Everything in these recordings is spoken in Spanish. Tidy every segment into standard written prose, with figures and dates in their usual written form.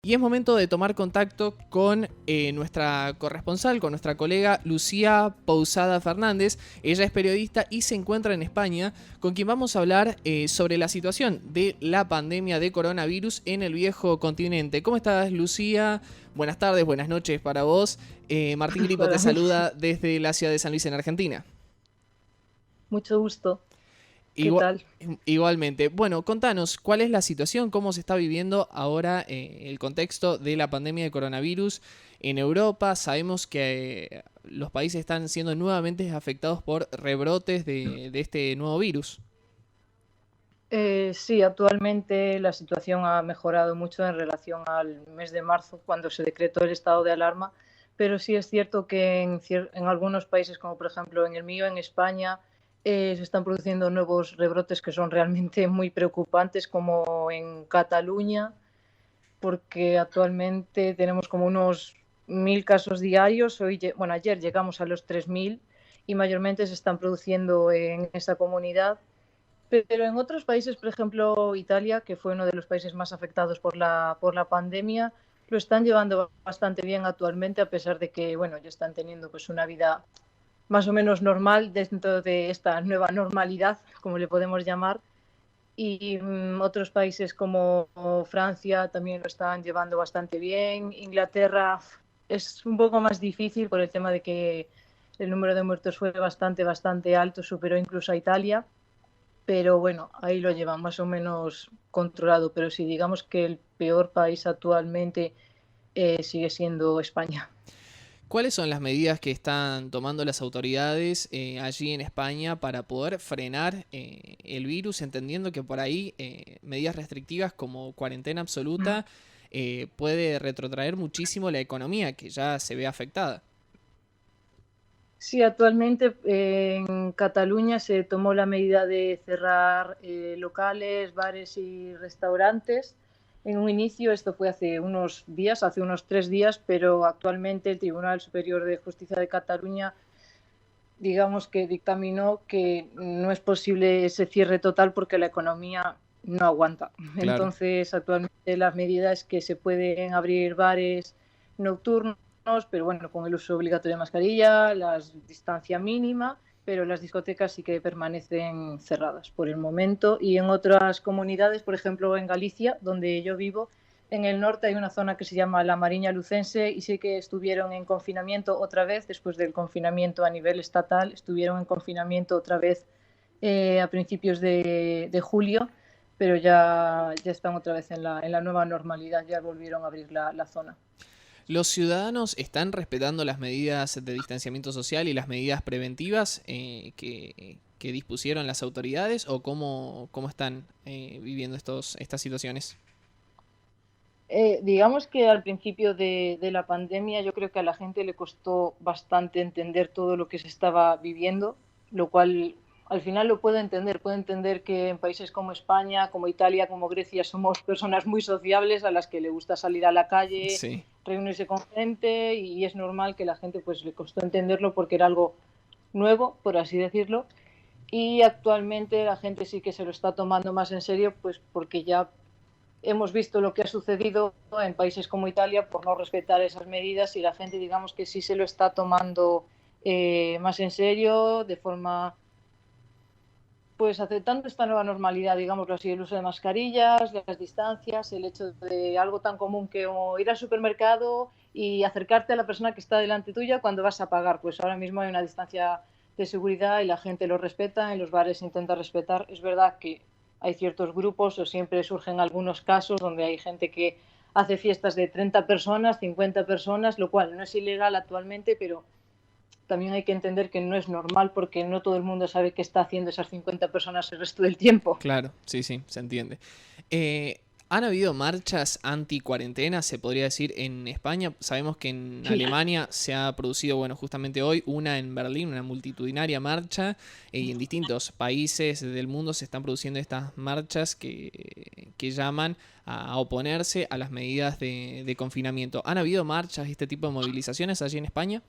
Y es momento de tomar contacto con nuestra corresponsal, con nuestra colega Lucía Pousada Fernández. Ella es periodista y se encuentra en España, con quien vamos a hablar sobre la situación de la pandemia de coronavirus en el viejo continente. ¿Cómo estás, Lucía? Buenas tardes, buenas noches para vos. Martín Gripo te Para mí, saluda desde la ciudad de San Luis, en Argentina. mucho gusto. ¿Qué Igua- tal? Igualmente. Bueno, contanos, ¿cuál es la situación? ¿Cómo se está viviendo ahora el contexto de la pandemia de coronavirus en Europa? Sabemos que los países están siendo nuevamente afectados por rebrotes de este nuevo virus. Sí, actualmente la situación ha mejorado mucho en relación al mes de marzo, cuando se decretó el estado de alarma, pero sí es cierto que en algunos países, como por ejemplo en el mío, en España, se están produciendo nuevos rebrotes que son realmente muy preocupantes, como en Cataluña, porque actualmente tenemos como unos 1.000 casos diarios. Bueno, ayer llegamos a los 3.000 y mayormente se están produciendo en esa comunidad. Pero en otros países, por ejemplo Italia, que fue uno de los países más afectados por la pandemia, lo están llevando bastante bien actualmente, a pesar de que bueno, ya están teniendo pues una vida más o menos normal dentro de esta nueva normalidad, como le podemos llamar. Y otros países como Francia también lo están llevando bastante bien. Inglaterra es un poco más difícil por el tema de que el número de muertos fue bastante alto, superó incluso a Italia, pero bueno, ahí lo llevan más o menos controlado. Pero sí, digamos que el peor país actualmente sigue siendo España. ¿Cuáles son las medidas que están tomando las autoridades allí en España para poder frenar el virus, entendiendo que por ahí medidas restrictivas como cuarentena absoluta puede retrotraer muchísimo la economía que ya se ve afectada? Sí, actualmente en Cataluña se tomó la medida de cerrar locales, bares y restaurantes. En un inicio, esto fue hace unos días, hace unos 3 días, pero actualmente el Tribunal Superior de Justicia de Cataluña, digamos que dictaminó que no es posible ese cierre total porque la economía no aguanta. Claro. Entonces, actualmente las medidas es que se pueden abrir bares nocturnos, pero bueno, con el uso obligatorio de mascarilla, la distancia mínima, pero las discotecas sí que permanecen cerradas por el momento. Y en otras comunidades, por ejemplo en Galicia, donde yo vivo, en el norte hay una zona que se llama la Mariña Lucense y sí que estuvieron en confinamiento otra vez, después del confinamiento a nivel estatal, estuvieron en confinamiento otra vez a principios de julio, pero ya están otra vez en la nueva normalidad, ya volvieron a abrir la zona. ¿Los ciudadanos están respetando las medidas de distanciamiento social y las medidas preventivas que dispusieron las autoridades o cómo están viviendo estas situaciones? Digamos que al principio de la pandemia yo creo que a la gente le costó bastante entender todo lo que se estaba viviendo, lo cual al final lo puedo entender que en países como España, como Italia, como Grecia somos personas muy sociables a las que le gusta salir a la calle, Sí. reunirse con gente, y es normal que la gente pues le costó entenderlo porque era algo nuevo, por así decirlo. Y actualmente la gente sí que se lo está tomando más en serio, pues porque ya hemos visto lo que ha sucedido en países como Italia por no respetar esas medidas, y la gente, digamos que sí se lo está tomando más en serio, de forma, pues aceptando esta nueva normalidad, digámoslo así, el uso de mascarillas, las distancias, el hecho de algo tan común que ir al supermercado y acercarte a la persona que está delante tuya cuando vas a pagar. Pues ahora mismo hay una distancia de seguridad y la gente lo respeta, en los bares se intenta respetar. Es verdad que hay ciertos grupos o siempre surgen algunos casos donde hay gente que hace fiestas de 30 personas, 50 personas, lo cual no es ilegal actualmente, pero también hay que entender que no es normal porque no todo el mundo sabe qué está haciendo esas 50 personas el resto del tiempo. Claro, sí, sí, se entiende. ¿Han habido marchas anti-cuarentena, se podría decir, en España? Sabemos que en Sí. Alemania se ha producido, bueno, justamente hoy, una en Berlín, una multitudinaria marcha, y en distintos países del mundo se están produciendo estas marchas que llaman a oponerse a las medidas de confinamiento. ¿Han habido marchas y este tipo de movilizaciones allí en España?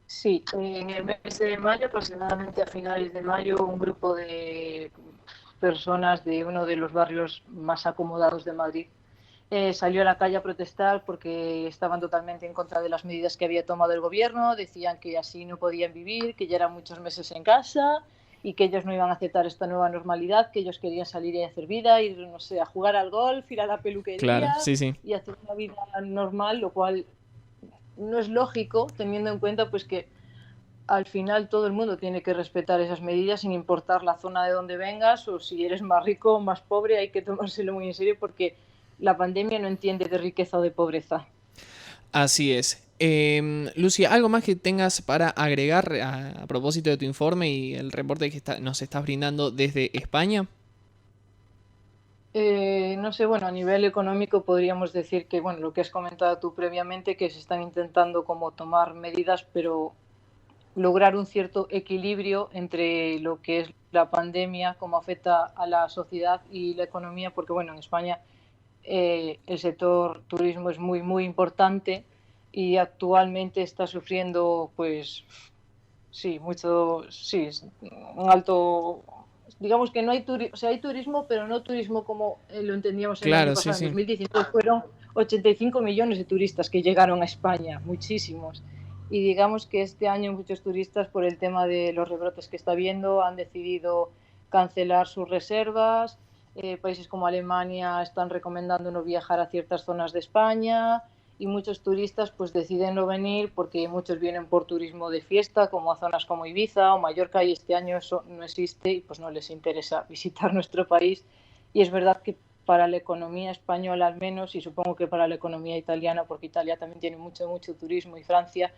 Sí, en el mes de mayo, aproximadamente a finales de mayo, un grupo de personas de uno de los barrios más acomodados de Madrid salió a la calle a protestar porque estaban totalmente en contra de las medidas que había tomado el gobierno, decían que así no podían vivir, que ya eran muchos meses en casa y que ellos no iban a aceptar esta nueva normalidad, que ellos querían salir y hacer vida, ir, no sé, a jugar al golf, ir a la Claro, peluquería sí, sí. y hacer una vida normal, lo cual no es lógico teniendo en cuenta pues que al final todo el mundo tiene que respetar esas medidas sin importar la zona de donde vengas o si eres más rico o más pobre, hay que tomárselo muy en serio porque la pandemia no entiende de riqueza o de pobreza. Así es. Lucia, ¿algo más que tengas para agregar a propósito de tu informe y el reporte que nos estás brindando desde España? No sé, bueno, a nivel económico podríamos decir que, bueno, lo que has comentado tú previamente, que se están intentando como tomar medidas, pero lograr un cierto equilibrio entre lo que es la pandemia, cómo afecta a la sociedad y la economía, porque, bueno, en España el sector turismo es muy, muy importante y actualmente está sufriendo, pues, sí, mucho, sí, un alto, digamos que no hay turismo, o sea, hay turismo, pero no turismo como lo entendíamos el año Claro, sí, pasado. En sí. 2019 fueron 85 millones de turistas que llegaron a España, muchísimos. Y digamos que este año muchos turistas, por el tema de los rebrotes que está habiendo, han decidido cancelar sus reservas. Países como Alemania están recomendando no viajar a ciertas zonas de España y muchos turistas pues deciden no venir porque muchos vienen por turismo de fiesta, como a zonas como Ibiza o Mallorca, y este año eso no existe y pues no les interesa visitar nuestro país. Y es verdad que para la economía española al menos, y supongo que para la economía italiana, porque Italia también tiene mucho, mucho turismo, y Francia,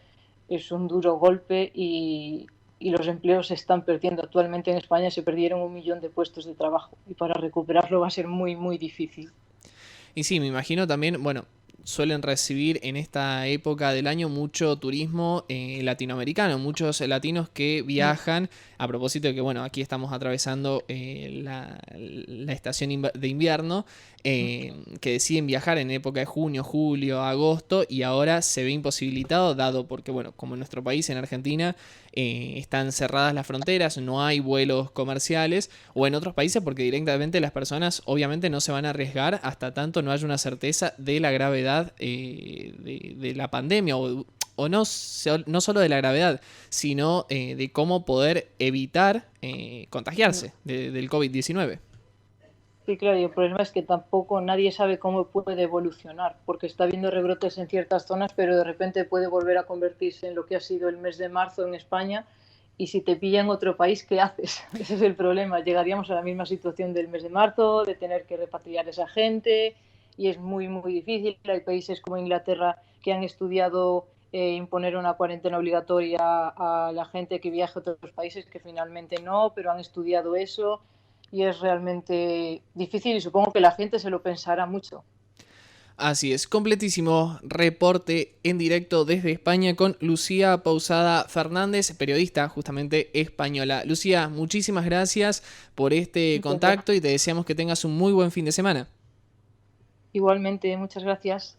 es un duro golpe y los empleos se están perdiendo. Actualmente en España se perdieron 1 millón de puestos de trabajo y para recuperarlo va a ser muy, muy difícil. Y sí, me imagino también, bueno, suelen recibir en esta época del año mucho turismo latinoamericano, muchos latinos que viajan, a propósito de que, bueno, aquí estamos atravesando la estación de invierno, que deciden viajar en época de junio, julio, agosto, y ahora se ve imposibilitado, dado porque, bueno, como en nuestro país, en Argentina, están cerradas las fronteras, no hay vuelos comerciales, o en otros países porque directamente las personas obviamente no se van a arriesgar hasta tanto no haya una certeza de la gravedad de la pandemia o no, no solo de la gravedad, sino de cómo poder evitar contagiarse del COVID-19. Sí, claro, y el problema es que tampoco nadie sabe cómo puede evolucionar, porque está habiendo rebrotes en ciertas zonas, pero de repente puede volver a convertirse en lo que ha sido el mes de marzo en España, y si te pilla en otro país, ¿qué haces? Ese es el problema. Llegaríamos a la misma situación del mes de marzo, de tener que repatriar a esa gente, y es muy, muy difícil. Hay países como Inglaterra que han estudiado imponer una cuarentena obligatoria a la gente que viaja a otros países, que finalmente no, pero han estudiado eso y es realmente difícil y supongo que la gente se lo pensará mucho. Así es, completísimo reporte en directo desde España con Lucía Pousada Fernández, periodista justamente española. Lucía, muchísimas gracias por este Muchas gracias. contacto y te deseamos que tengas un muy buen fin de semana. Igualmente, muchas gracias.